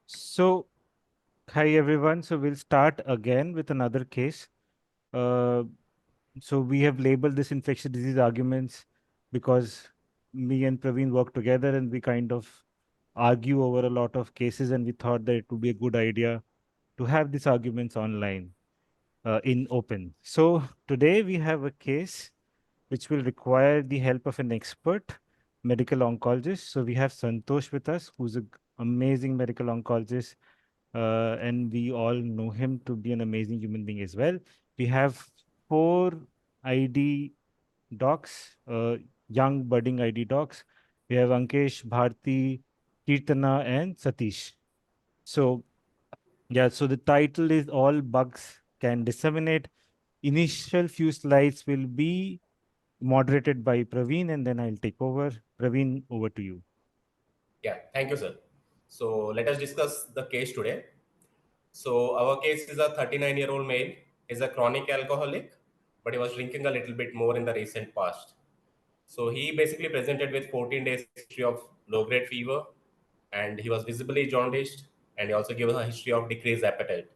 So, hi everyone. So we'll start again with another case. Uh, so we have labeled this infectious disease arguments because me and Praveen work together and we kind of argue over a lot of cases, and we thought that it would be a good idea to have these arguments online in open. So today we have a case which will require the help of an expert medical oncologist. So we have Santosh with us, who's an amazing medical oncologist, and we all know him to be an amazing human being as well. We have four ID docs, young budding ID docs. We have Ankesh, Bharti, Kirtana, and Satish. So, yeah, so the title is All Bugs Can Disseminate. Initial few slides will be moderated by Praveen, and then I'll take over. Praveen, over to you. Yeah, thank you, sir. So let us discuss the case today. So our case is a 39-year-old male. He's a chronic alcoholic, but he was drinking a little bit more in the recent past. So he basically presented with 14 days history of low-grade fever, and he was visibly jaundiced, and he also gave a history of decreased appetite.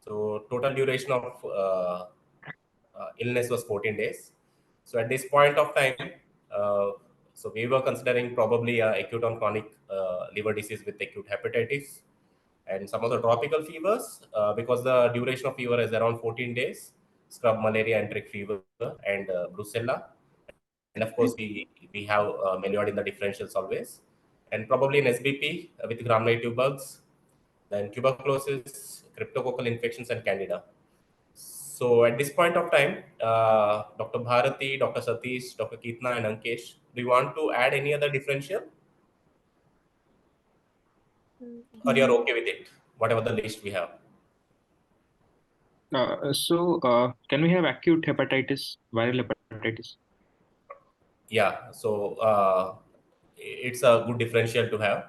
So total duration of illness was 14 days. So at this point of time, so we were considering probably acute on chronic liver disease with acute hepatitis and some of the tropical fevers because the duration of fever is around 14 days, scrub malaria, enteric fever, and brucella. And of course, we have melioid in the differentials always, and probably in SBP with gram-negative bugs, then tuberculosis, cryptococcal infections, and candida. So at this point of time, Dr. Bharati, Dr. Satish, Dr. Kitna, and Ankesh, do you want to add any other differential, or you're okay with it, whatever the list we have? Can we have acute hepatitis, viral hepatitis? Yeah, so it's a good differential to have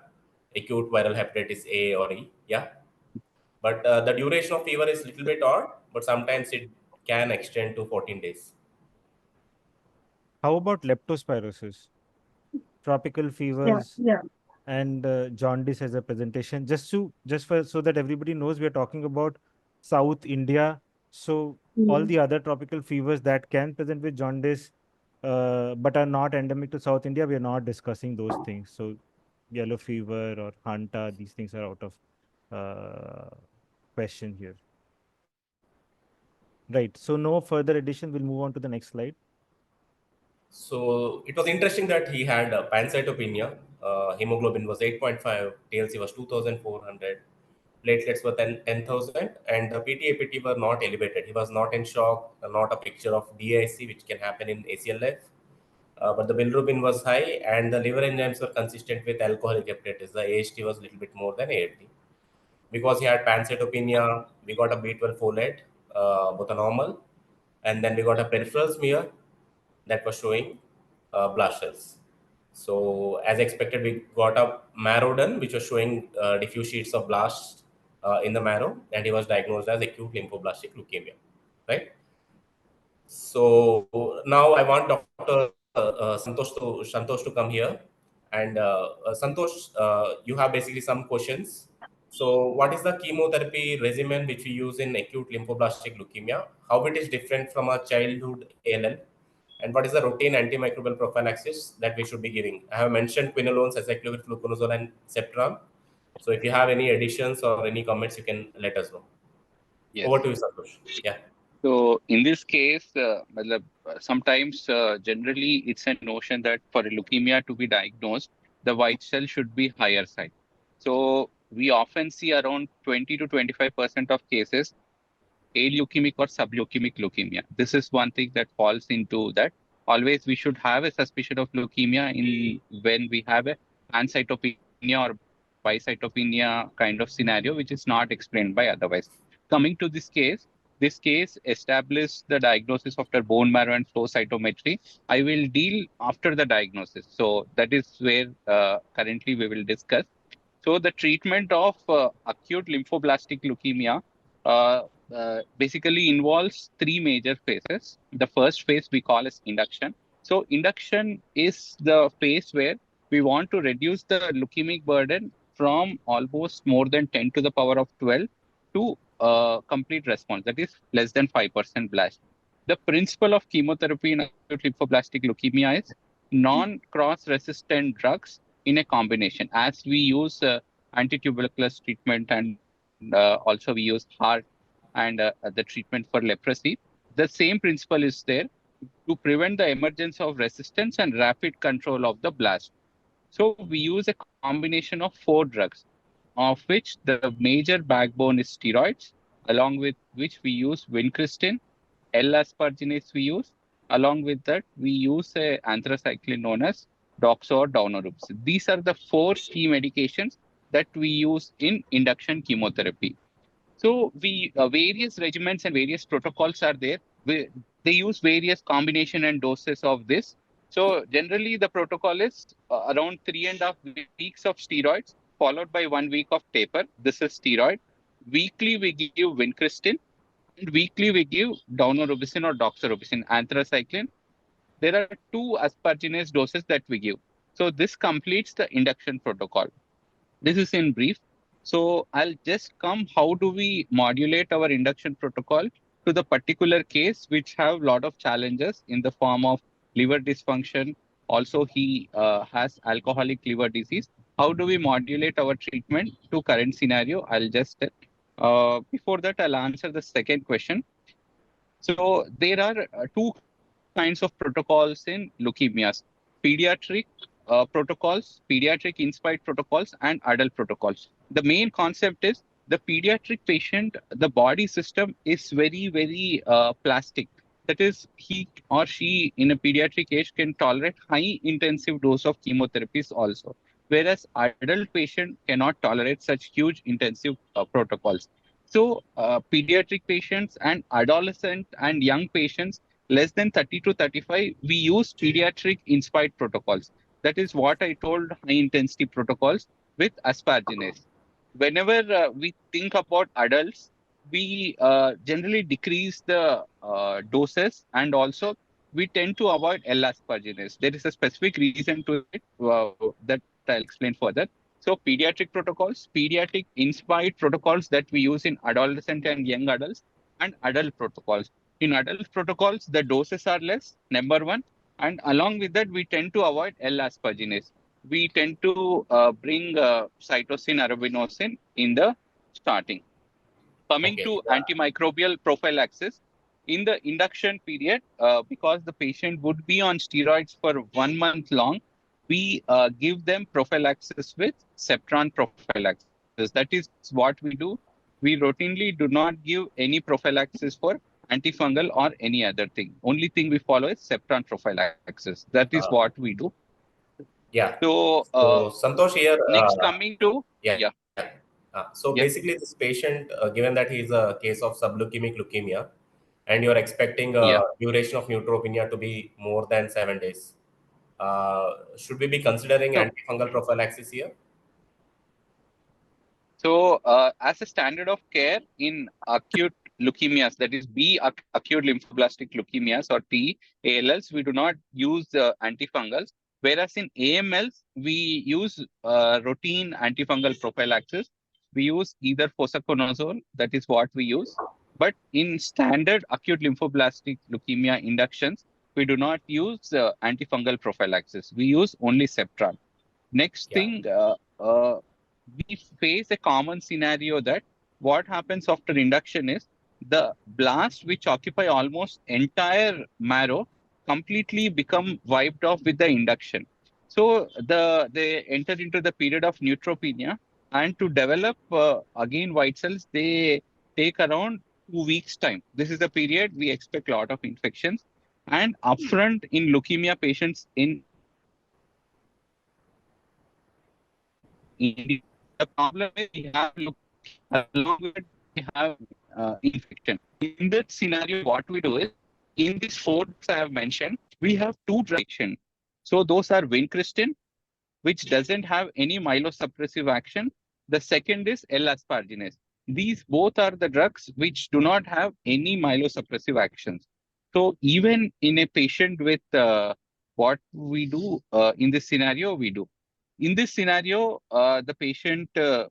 acute viral hepatitis A or E. Yeah, but the duration of fever is a little bit odd, but sometimes it can extend to 14 days. How about leptospirosis, tropical fevers, and jaundice as a presentation? Just for so that everybody knows, we are talking about South India. So all the other tropical fevers that can present with jaundice, but are not endemic to South India, we are not discussing those things. So yellow fever or Hanta, these things are out of question here. Right. So no further addition. We'll move on to the next slide. So it was interesting that he had pancytopenia. Hemoglobin was 8.5, TLC was 2,400, platelets were 10,000, and the PT-APT were not elevated. He was not in shock, not a picture of DIC, which can happen in ACLF. But the bilirubin was high, and the liver enzymes were consistent with alcoholic hepatitis. The AST was a little bit more than ALT. Because he had pancytopenia, we got a B12 folate, both a normal, and then we got a peripheral smear that was showing blast cells. So as expected, we got a marrow done, which was showing diffuse sheets of blasts in the marrow, and he was diagnosed as acute lymphoblastic leukemia, right? So now I want Dr. Santosh to come here, and Santosh, you have basically some questions. So, what is the chemotherapy regimen which we use in acute lymphoblastic leukemia? How it is different from a childhood ALL? And what is the routine antimicrobial prophylaxis that we should be giving? I have mentioned quinolones, acyclovir, fluconazole, and Septram. So, if you have any additions or any comments, you can let us know. Yes. Over to you, Santosh. Yeah. So in this case, sometimes generally it's a notion that for a leukemia to be diagnosed, the white cell should be higher side. So we often see around 20 to 25% of cases aleukemic or subleukemic leukemia. This is one thing that falls into that. Always we should have a suspicion of leukemia in when we have a pancytopenia or bicytopenia kind of scenario, which is not explained by otherwise. Coming to this case established the diagnosis after bone marrow and flow cytometry. I will deal after the diagnosis. So that is where currently we will discuss. So the treatment of acute lymphoblastic leukemia uh, basically involves three major phases. The first phase we call as induction. So induction is the phase where we want to reduce the leukemic burden from almost more than 10 to the power of 12 to complete response, that is less than 5% blast. The principle of chemotherapy in acute lymphoblastic leukemia is non-cross resistant drugs in a combination, as we use anti-tuberculous treatment and also we use HART and the treatment for leprosy. The same principle is there to prevent the emergence of resistance and rapid control of the blast. So we use a combination of 4 drugs, of which the major backbone is steroids, along with which we use vincristine, L-asparginase we use. Along with that, we use a anthracycline known as doxo or daunorubicin. These are the 4 key medications that we use in induction chemotherapy. So we various regimens and various protocols are there. They use various combination and doses of this. So generally, the protocol is around 3.5 weeks of steroids, followed by 1 week of taper. This is steroid. Weekly, we give vincristine, and weekly we give daunorubicin or doxorubicin, anthracycline. There are 2 asparginase doses that we give. So this completes the induction protocol. This is in brief. So I'll just come, how do we modulate our induction protocol to the particular case, which have a lot of challenges in the form of liver dysfunction. Also, he has alcoholic liver disease. How do we modulate our treatment to current scenario? I'll just, before that, I'll answer the second question. So there are 2 kinds of protocols in leukemias: pediatric protocols, pediatric inspired protocols, and adult protocols. The main concept is the pediatric patient, the body system is very, very plastic. That is, he or she in a pediatric age can tolerate high intensive dose of chemotherapies also, whereas adult patient cannot tolerate such huge intensive protocols. So pediatric patients and adolescent and young patients less than 30 to 35, we use pediatric inspired protocols. That is what I told, high intensity protocols with asparginase. Whenever we think about adults, we generally decrease the doses, and also we tend to avoid L-asparginase. There is a specific reason to it that I'll explain further. So pediatric protocols, pediatric inspired protocols that we use in adolescent and young adults, and adult protocols. In adult protocols, the doses are less, number one, and along with that, we tend to avoid L-asparginase. We tend to bring cytosine arabinosin in the starting. Coming to antimicrobial prophylaxis, in the induction period, because the patient would be on steroids for 1 month long, we give them prophylaxis with Septron prophylaxis. That is what we do. We routinely do not give any prophylaxis for antifungal or any other thing. Only thing we follow is Septron prophylaxis. That is what we do. Yeah. So, Santosh here. Next, coming to yeah. So Yeah. basically, this patient, given that he's a case of subleukemic leukemia, and you're expecting a duration of neutropenia to be more than 7 days, should we be considering So- antifungal prophylaxis here? So, as a standard of care in acute leukemias, that is acute lymphoblastic leukemias or T ALLs, we do not use antifungals. Whereas in AMLs, we use routine antifungal prophylaxis. We use either posaconazole, that is what we use. But in standard acute lymphoblastic leukemia inductions, we do not use antifungal prophylaxis. We use only Septron. Next thing, we face a common scenario that what happens after induction is the blast, which occupy almost entire marrow, completely become wiped off with the induction. So they enter into the period of neutropenia, and to develop again white cells, they take around 2 weeks time. This is the period we expect a lot of infections. And upfront in leukemia patients in India, the problem is we have along with it, we have infection. In that scenario, what we do is, in these 4 I have mentioned, we have 2 drugs. So those are vincristine, which doesn't have any myelosuppressive action. The second is L-asparginase. These both are the drugs which do not have any myelosuppressive actions. So even in a patient with what we do in this scenario, we do. in this scenario, the patient, uh,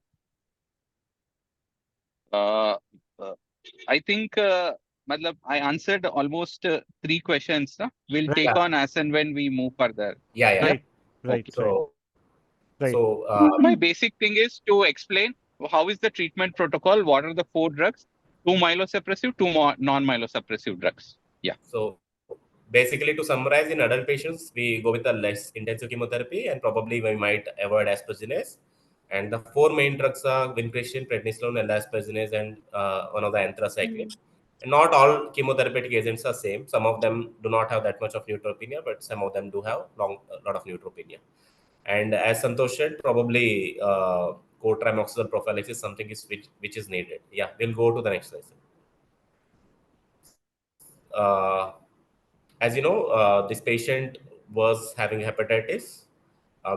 I think, matlab, I answered almost 3 questions. We'll Right. take Yeah, on as and when we move further. yeah, yeah. Right. Right. Okay. Right. So, Right. My basic thing is to explain how is the treatment protocol, what are the 4 drugs, 2 myelosuppressive, 2 non-myelosuppressive drugs. Yeah. so basically, to summarize, in adult patients, we go with a less intensive chemotherapy, and probably we might avoid aspergillase. And the 4 main drugs are vincristine, prednisolone, elaspergillase, and one of the anthracycline. And not all chemotherapeutic agents are same. Some of them do not have that much of neutropenia, but some of them do have a lot of neutropenia. And as Santosh said, probably co-trimoxazole prophylaxis something is which is needed. Yeah, we'll go to the next slide. Uh, as you know, this patient was having hepatitis.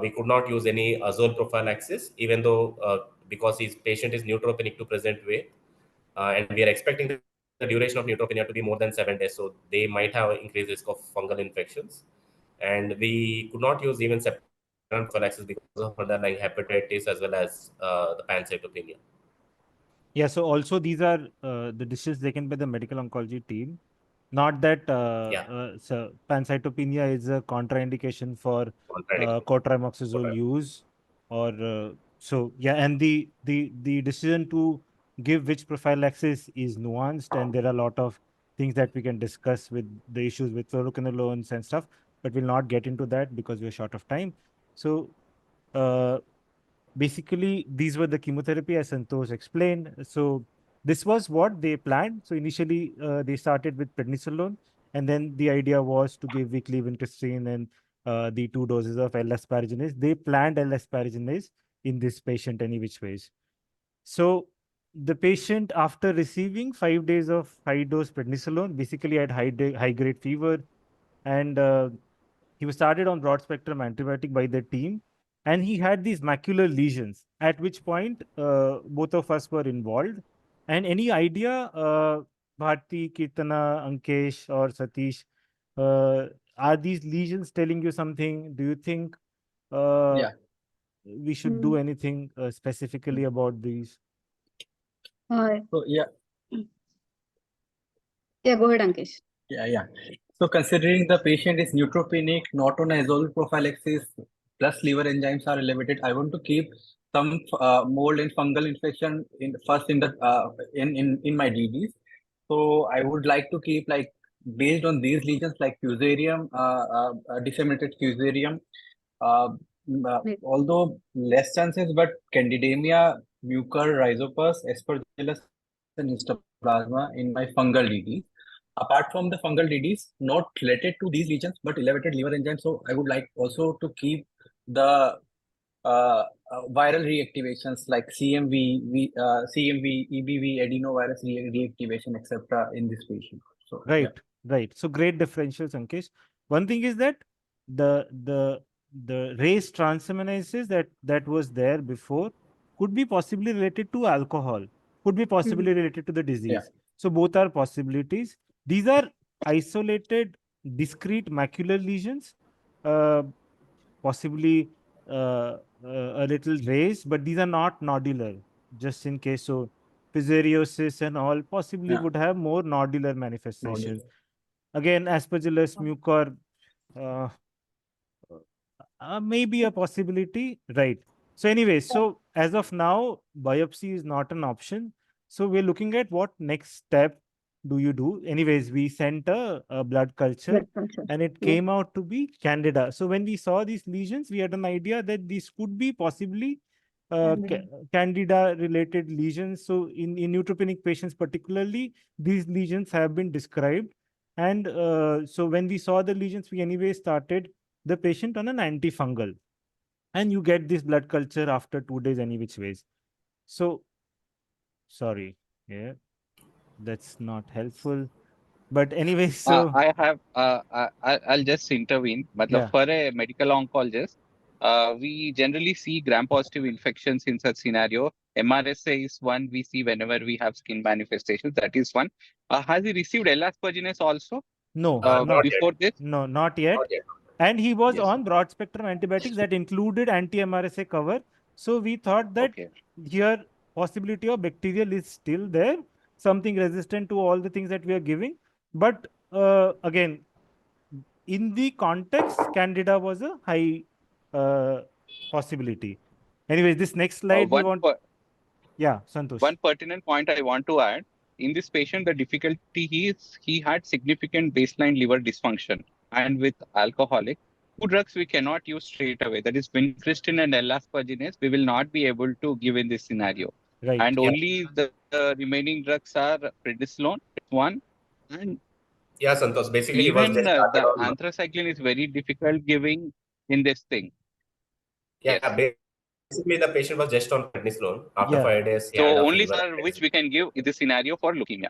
We could not use any azole prophylaxis, even though because his patient is neutropenic to present way, and we are expecting the duration of neutropenia to be more than 7 days, so they might have increased risk of fungal infections. And we could not use even septine prophylaxis because of underlying hepatitis as well as the pancytopenia. Yeah. So also these are the decisions taken by the medical oncology team. Not that Yeah, so pancytopenia is a contraindication for contradiction. cotrimoxazole use, or so yeah. And the decision to give which prophylaxis is nuanced, and there are a lot of things that we can discuss with the issues with fluoroquinolones and stuff, but we'll not get into that because we're short of time. So uh, basically, these were the chemotherapy as Santosh explained. So this was what they planned. So initially, they started with prednisolone, and then the idea was to give weekly vincristine and the 2 doses of L-asparaginase. They planned L-asparaginase in this patient any which ways. So the patient, after receiving 5 days of high-dose prednisolone, basically had high-grade fever, and he was started on broad spectrum antibiotic by the team, and he had these macular lesions, at which point both of us were involved. And any idea, Bharti, Kirtana, Ankesh, or Satish, are these lesions telling you something? Do you think uh, Yeah. we should do anything specifically about these? So yeah, Yeah, go ahead, Ankesh. yeah. So considering the patient is neutropenic, not on azole prophylaxis, plus liver enzymes are elevated, I want to keep some mold and fungal infection in first in the in my DDs. So I would like to keep, like, based on these lesions like fusarium, disseminated fusarium, uh, Right. although less chances, but candidemia, mucor, rhizopus, aspergillus, and histoplasma in my fungal DDs. Apart from the fungal DDs, not related to these lesions, but elevated liver enzymes. So I would like also to keep the viral reactivations like CMV, EBV, adenovirus reactivation, etc. in this patient. So yeah. Right, right. So great differentials, Ankesh. One thing is that the the the race transaminases that was there before could be possibly related to alcohol, could be possibly related to the Yeah. disease. So both are possibilities. These are isolated, discrete macular lesions, uh, possibly a little raised, but these are not nodular. Just in case, so piseriosis and all possibly Yeah. would have more nodular Nodular. manifestations. Again, aspergillus, mucor, uh, maybe a possibility, right? So, anyway, so as of now, biopsy is not an option. So, we're looking at what next step do you do. Anyways, we sent a blood culture Blood culture. and it Yeah. came out to be candida. So, when we saw these lesions, we had an idea that these could be possibly candida related lesions. So, in neutropenic patients, particularly, these lesions have been described. And so, when we saw the lesions, we anyway started the patient on an antifungal, and you get this blood culture after 2 days any which ways. So sorry, yeah, that's not helpful, but anyway, so I have, I'll just intervene. Matlab, yeah. for a medical oncologist, we generally see gram-positive infections in such scenario. MRSA is one we see whenever we have skin manifestations. That is one. Has he received L-aspergillus also No, Not not yet. before this? no, not Not yet. yet. And he was Yes. on broad spectrum antibiotics that included anti-MRSA cover. So we thought that Okay. here possibility of bacterial is still there, something resistant to all the things that we are giving. But again, in the context, Candida was a high possibility. Anyways, this next slide we want. Yeah, Santosh. One pertinent point I want to add, in this patient, the difficulty he had significant baseline liver dysfunction, and with alcoholic, two drugs we cannot use straight away. That is vincristine and L-asparginase. We will not be able to give in this scenario. Right. And Yeah. only the remaining drugs are prednisolone, one, and Yeah, Santosh. Basically, he was even just started the on. anthracycline is very difficult giving in this thing. Yeah, Yes. basically the patient was just on prednisolone. After Yeah. 5 days, he So had a only fever. for which we can give in this scenario for leukemia.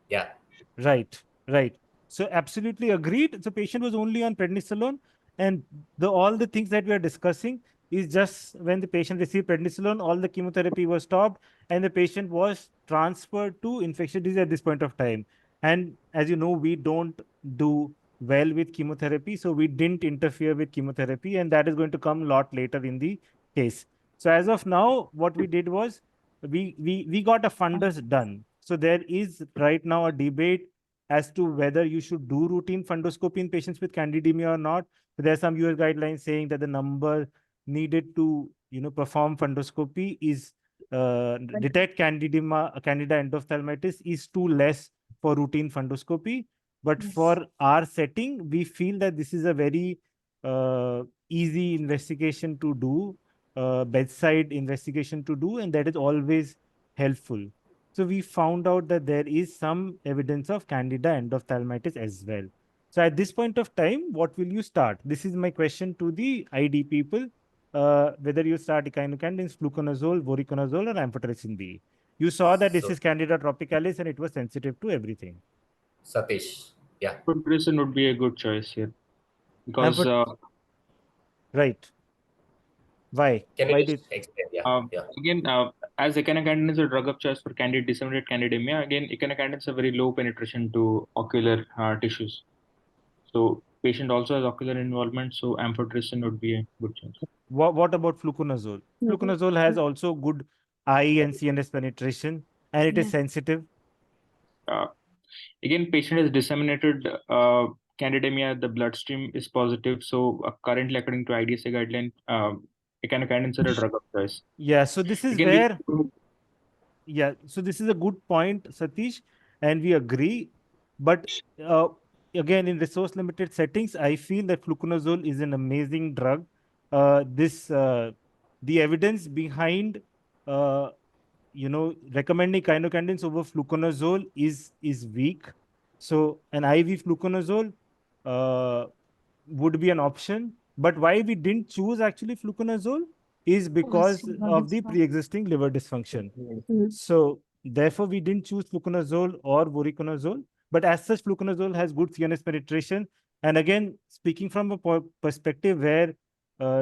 Yeah. Right, right. So absolutely agreed. So patient was only on prednisolone, and all the things that we are discussing is just when the patient received prednisolone, all the chemotherapy was stopped, and the patient was transferred to infectious disease at this point of time. And as you know, we don't do well with chemotherapy, so we didn't interfere with chemotherapy, and that is going to come a lot later in the case. So as of now, what we did was we got a fundus done. So there is right now a debate as to whether you should do routine fundoscopy in patients with candidemia or not. So there are some US guidelines saying that the number needed to perform fundoscopy is detect candida endophthalmitis is too less for routine fundoscopy. But for our setting, we feel that this is a very easy investigation to do, bedside investigation to do, and that is always helpful. So we found out that there is some evidence of candida endophthalmitis as well. So at this point of time, what will you start? This is my question to the ID people. Whether you start echinocandins, fluconazole, voriconazole, or amphotericin B. You saw that this So, is Candida tropicalis and it was sensitive to everything. Satish. Yeah. Amphotericin would be a good choice here because Right. Why? Can you Why just did? explain? Yeah. Yeah. again, as echinocandin is a drug of choice for candid disseminated candidemia, again, echinocandins have very low penetration to ocular tissues. So patient also has ocular involvement, so amphotericin would be a good choice. What about fluconazole? Fluconazole has also good eye and CNS penetration, and it is sensitive. Again, patient has disseminated candidemia, the bloodstream is positive. So currently, according to IDSA guideline, echinocandins are a drug of choice. Yeah, so this is Again, where, yeah, so this is a good point, Satish, and we agree. But again, in resource limited settings, I feel that fluconazole is an amazing drug. The evidence behind, uh, recommending echinocandins over fluconazole is weak. So an IV fluconazole would be an option. But why we didn't choose actually fluconazole is because of the pre-existing liver dysfunction. So therefore, we didn't choose fluconazole or voriconazole. But as such, fluconazole has good CNS penetration. And again, speaking from a perspective where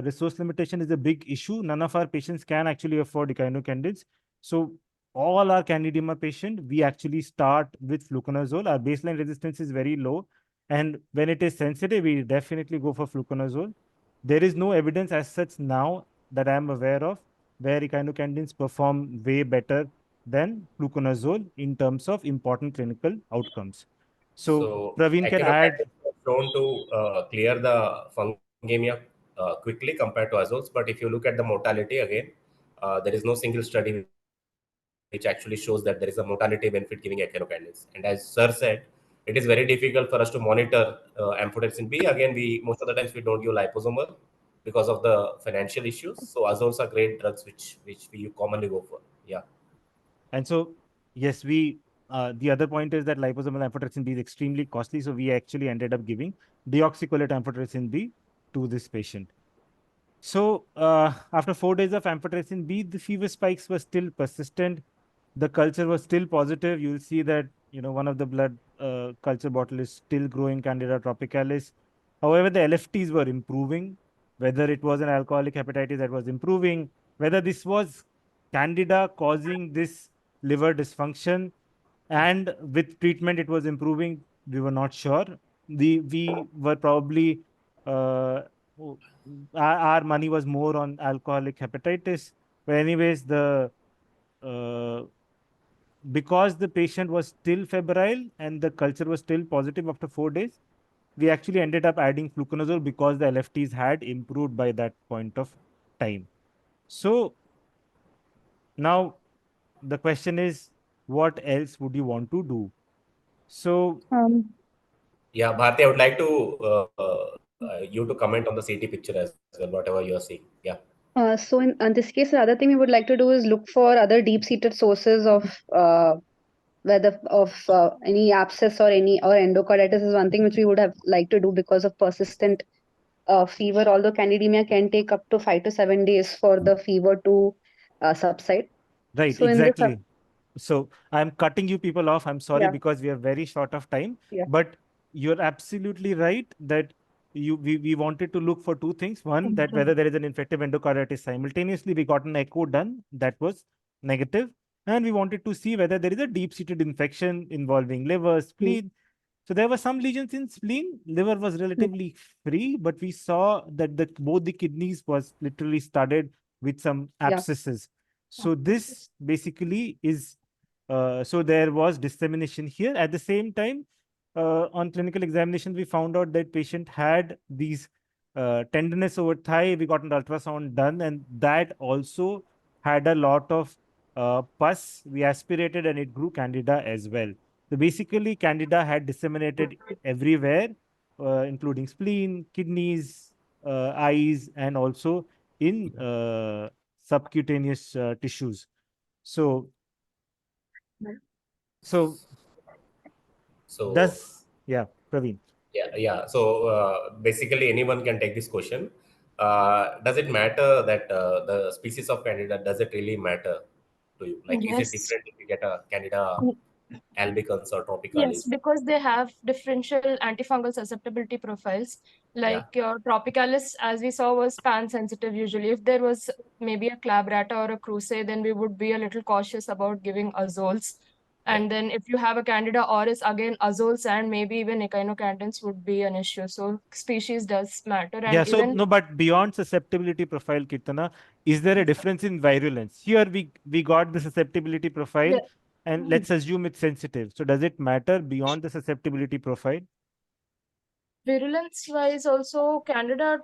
resource limitation is a big issue, none of our patients can actually afford echinocandins. So all our candidemia patient, we actually start with fluconazole. Our baseline resistance is very low. And when it is sensitive, we definitely go for fluconazole. There is no evidence as such now that I am aware of where echinocandins perform way better than fluconazole in terms of important clinical outcomes. So Praveen can add. Echinocandins are shown to clear the fungemia quickly compared to azoles. But if you look at the mortality again, there is no single study which actually shows that there is a mortality benefit giving echinocandins. And as Sir said, it is very difficult for us to monitor amphotericin B. Again, most of the times we don't give liposomal because of the financial issues. So azoles are great drugs which we commonly go for. Yeah. And so, yes, the other point is that liposomal amphotericin B is extremely costly. So we actually ended up giving deoxycholate amphotericin B to this patient. So after 4 days of amphotericin B, the fever spikes were still persistent. The culture was still positive. You'll see that, one of the blood culture bottle is still growing Candida tropicalis. However, the LFTs were improving, whether it was an alcoholic hepatitis that was improving, whether this was Candida causing this liver dysfunction, and with treatment it was improving, we were not sure. We were probably w- our money was more on alcoholic hepatitis. But anyways, because the patient was still febrile and the culture was still positive after 4 days, we actually ended up adding fluconazole because the LFTs had improved by that point of time. So now the question is, what else would you want to do? So Yeah, Bharti, I would like to you to comment on the CT picture as well, whatever you are seeing. Yeah. So in this case, the other thing we would like to do is look for other deep-seated sources of whether of any abscess or any or endocarditis is one thing which we would have liked to do because of persistent fever. Although candidemia can take up to 5 to 7 days for the fever to subside. right, So in this, exactly. So I'm cutting you people off. I'm sorry yeah, because we are very short of time. yeah, But you're absolutely right that we wanted to look for two things. One, that whether there is an infective endocarditis simultaneously. We got an echo done that was negative. And we wanted to see whether there is a deep-seated infection involving liver, spleen. So there were some lesions in spleen. Liver was relatively free, but we saw that both the kidneys was literally studded with some yeah, abscesses. So this basically is, so there was dissemination here. At the same time, on clinical examination, we found out that patient had these tenderness over thigh. We got an ultrasound done, and that also had a lot of pus. We aspirated and it grew candida as well. So basically, candida had disseminated everywhere, including spleen, kidneys, eyes, and also in subcutaneous tissues. So, so So yeah, Praveen. yeah. So basically, anyone can take this question. Does it matter that the species of Candida? Does it really matter to you? Like, is it Yes. different if you get a Candida albicans or Yes, tropicalis? because they have differential antifungal susceptibility profiles. Yeah. Like your tropicalis, as we saw, was pan sensitive usually. If there was maybe a clabrata or a cruce, then we would be a little cautious about giving azoles. And then if you have a Candida auris, again, azoles and maybe even echinocandins would be an issue. So species does matter. Yeah, And so even, no, but beyond susceptibility profile, Kirtana, is there a difference in virulence? Here we got the susceptibility profile, yeah, and let's assume it's sensitive. So does it matter beyond the susceptibility profile? virulence wise, also Candida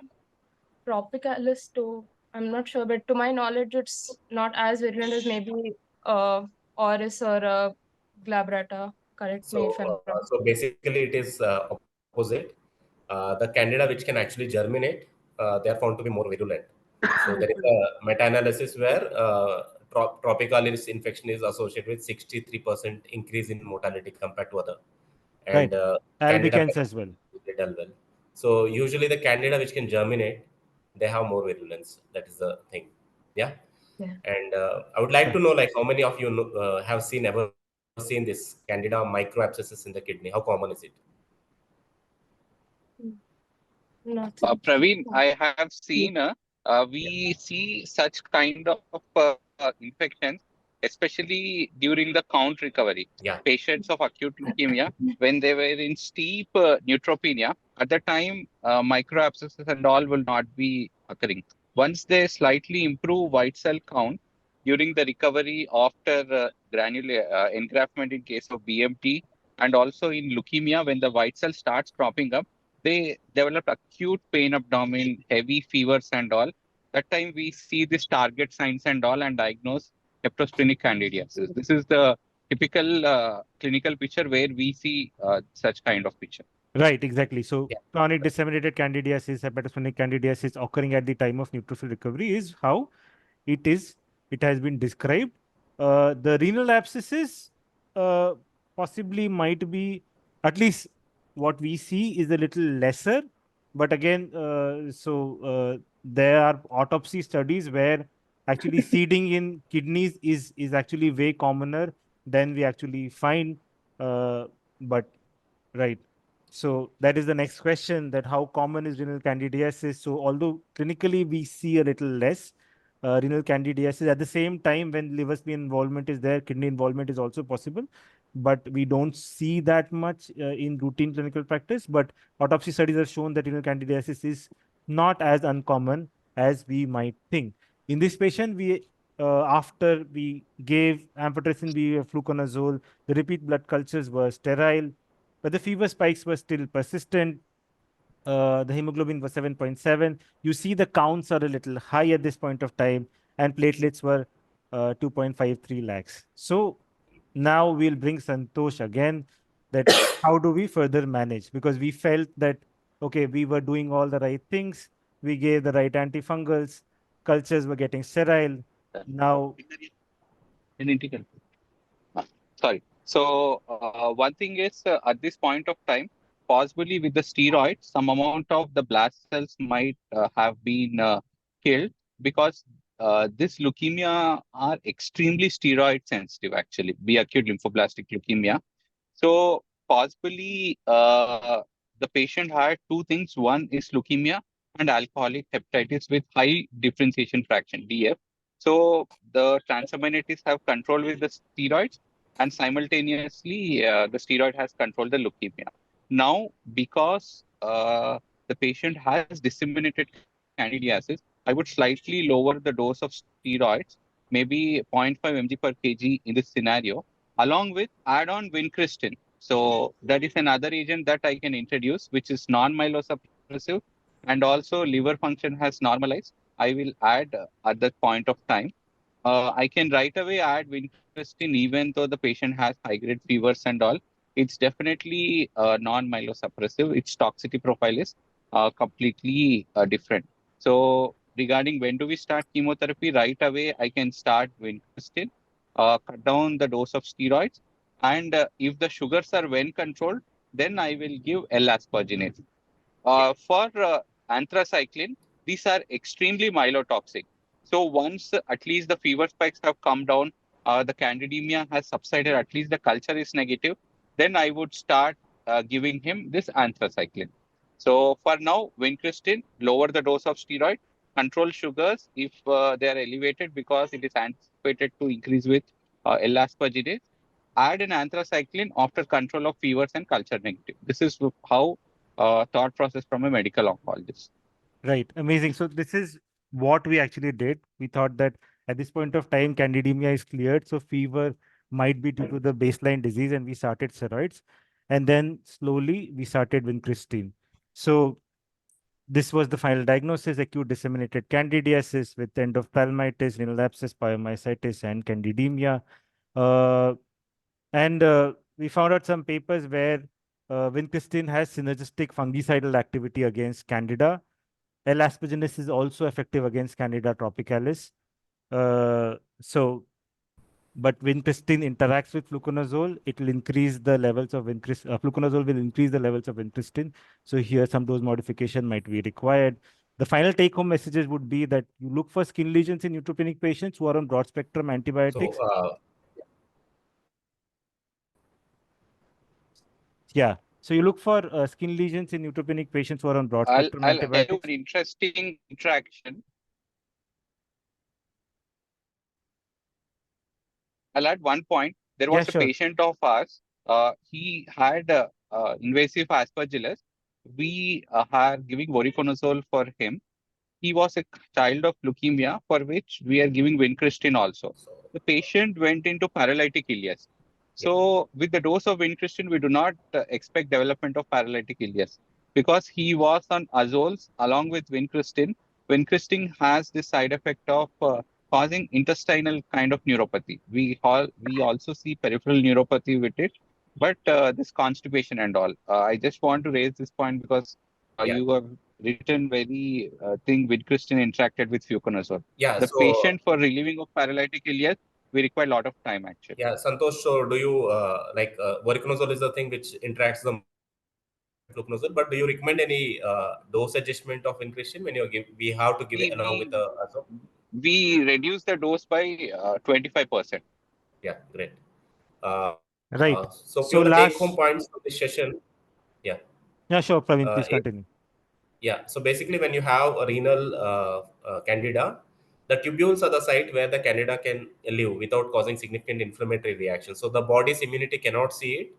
tropicalis too. I'm not sure, but to my knowledge, it's not as virulent as maybe Oris or Glabrata. Correct me if I'm wrong. So basically, it is opposite. The Candida which can actually germinate, they are found to be more virulent. So there is a meta-analysis where tropicalis infection is associated with 63% increase in mortality compared to other, and Right. Candida Albicans as well. done well. So usually the Candida which can germinate, they have more virulence. That is the thing. Yeah. Yeah. And I would like Yeah. to know, like, how many of you have ever seen this Candida microabscesses in the kidney? How common is it? Not. Praveen, I have seen, we see such kind of infections, especially during the count recovery. Yeah. Patients of acute leukemia, when they were in steep neutropenia, at the time, microabscesses and all will not be occurring. Once they slightly improve white cell count during the recovery after granular engraftment in case of BMT, and also in leukemia, when the white cell starts cropping up, they develop acute pain abdomen, heavy fevers and all. That time we see this target signs and all and diagnose hepatosplenic candidiasis. This is the typical clinical picture where we see such kind of picture. Right, exactly. So Yeah. chronic disseminated candidiasis, hepatosplenic candidiasis occurring at the time of neutrophil recovery is how it is. It has been described. The renal abscesses uh, possibly might be, at least what we see is a little lesser. But again, there are autopsy studies where actually seeding in kidneys is actually way commoner than we actually find. But right. So that is the next question, that how common is renal candidiasis? So although clinically we see a little less renal candidiasis, at the same time when liver spleen involvement is there, kidney involvement is also possible. but we don't see that much in routine clinical practice. But autopsy studies have shown that candidiasis is not as uncommon as we might think. In this patient, we after we gave amphotericin B, fluconazole, the repeat blood cultures were sterile, but the fever spikes were still persistent. The hemoglobin was 7.7. You see the counts are a little high at this point of time, and platelets were 2.53 lakhs. So now we'll bring Santosh again, that how do we further manage? Because we felt that, okay, we were doing all the right things. We gave the right antifungals. Cultures were getting sterile. Now, Identical. Sorry. So one thing is at this point of time, possibly with the steroids, some amount of the blast cells might have been killed because this leukemia are extremely steroid sensitive. Actually, be acute lymphoblastic leukemia. So possibly the patient had two things. One is leukemia and alcoholic hepatitis with high differentiation fraction (DF). So the transaminases have control with the steroids, and simultaneously the steroid has controlled the leukemia. Now, because the patient has disseminated candidiasis, I would slightly lower the dose of steroids, maybe 0.5 mg per kg in this scenario, along with add-on vincristine. So that is another agent that I can introduce, which is non-myelosuppressive, and also liver function has normalized. I will add at that point of time. I can right away add vincristine even though the patient has high-grade fevers and all. It's definitely non-myelosuppressive. Its toxicity profile is completely different. So regarding when do we start chemotherapy, right away I can start vincristine, cut down the dose of steroids, and if the sugars are well controlled, then I will give L-asparginase. For anthracycline, these are extremely myelotoxic. So once at least the fever spikes have come down, the candidemia has subsided, at least the culture is negative, then I would start giving him this anthracycline. So for now, vincristine, lower the dose of steroid, control sugars if they are elevated because it is anticipated to increase with L-asparginase. Add an anthracycline after control of fevers and culture negative. This is how thought process from a medical oncologist. right, amazing. So this is what we actually did. We thought that at this point of time, candidemia is cleared, so fever might be due to the baseline disease, and we started steroids, and then slowly we started vincristine. So this was the final diagnosis: acute disseminated candidiasis with endophthalmitis, renal abscess, pyomyositis, and candidemia. Uh, and we found out some papers where vincristine has synergistic fungicidal activity against Candida. L-aspergillus is also effective against Candida tropicalis. But vincristine interacts with fluconazole. It will increase the levels of fluconazole will increase the levels of vincristine. So here some dose modification might be required. The final take-home messages would be that you look for skin lesions in neutropenic patients who are on broad-spectrum antibiotics. So, Yeah. So you look for skin lesions in neutropenic patients who are on broad-spectrum I'll tell you antibiotics. an interesting interaction. I'll add one point. There was Yeah, a sure. patient of ours. He had invasive aspergillus. We are giving voriconazole for him. He was a child of leukemia for which we are giving vincristine also. The patient went into paralytic ileus. So with the dose of vincristine, we do not expect development of paralytic ileus because he was on azoles along with vincristine. Vincristine has this side effect of causing intestinal kind of neuropathy. We also see peripheral neuropathy with it, but this constipation and all. I just want to raise this point because yeah, you have written very thing vincristine interacted with fluconazole. yeah. The So patient for relieving of paralytic ileus, we require a lot of time actually. yeah, Santosh. So do you like voriconazole is the thing which interacts the most with fluconazole, but do you recommend any dose adjustment of incretin when you give? We have to give it along with We the azole. we reduce the dose by 25%. Yeah, great. Right. So few So of the take-home last, points of this session. Yeah. yeah, sure, Praveen, Uh, please continue. Yeah. So basically, when you have a renal candida, the tubules are the site where the candida can live without causing significant inflammatory reaction. So the body's immunity cannot see it,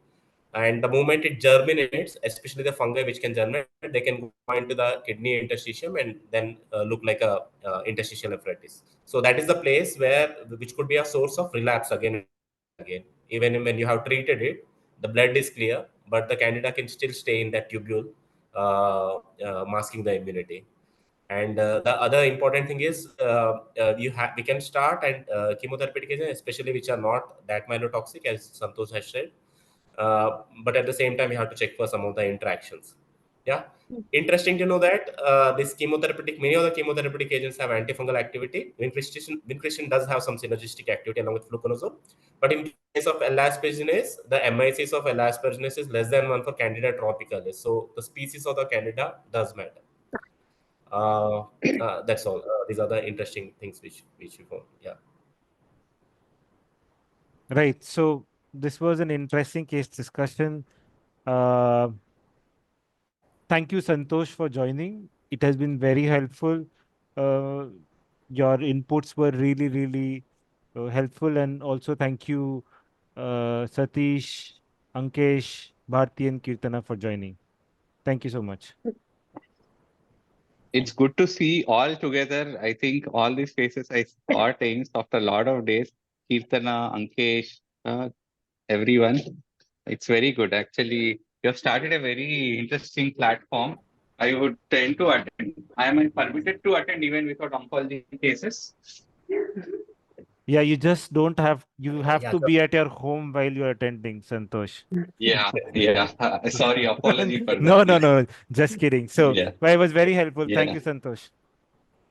and the moment it germinates, especially the fungi which can germinate, they can go into the kidney interstitium and then look like a interstitial nephritis. So that is the place which could be a source of relapse again and again. Even when you have treated it, the blood is clear, but the candida can still stay in that tubule, masking the immunity. And the other important thing is we can start and chemotherapeutic agents, especially which are not that myelotoxic, as Santosh has said. But at the same time, you have to check for some of the interactions. Yeah, interesting to know that many of the chemotherapeutic agents have antifungal activity. Vincristine does have some synergistic activity along with fluconazole, but in case of L. aspergillus, the MICs of L. aspergillus is less than 1 for Candida tropicalis. So the species of the Candida does matter. That's all. These are the interesting things which we found. Yeah. Right. So this was an interesting case discussion. Uh, Thank you, Santosh, for joining. It has been very helpful. Uh, your inputs were really, really helpful. And also thank you, Satish, Ankesh, Bharti, and Kirtana for joining. Thank you so much. It's good to see all together. I think all these faces I saw things after a lot of days. Kirtana, Ankesh, everyone. It's very good. Actually, you have started a very interesting platform. I would tend to attend. I am permitted to attend even without oncology cases. Yeah, you just don't have, you have Yeah, to be at your home while you're attending, Santosh. Yeah. Sorry, apology for that. No, just kidding. So, Yeah. but it was very helpful. Yeah. Thank you, Santosh.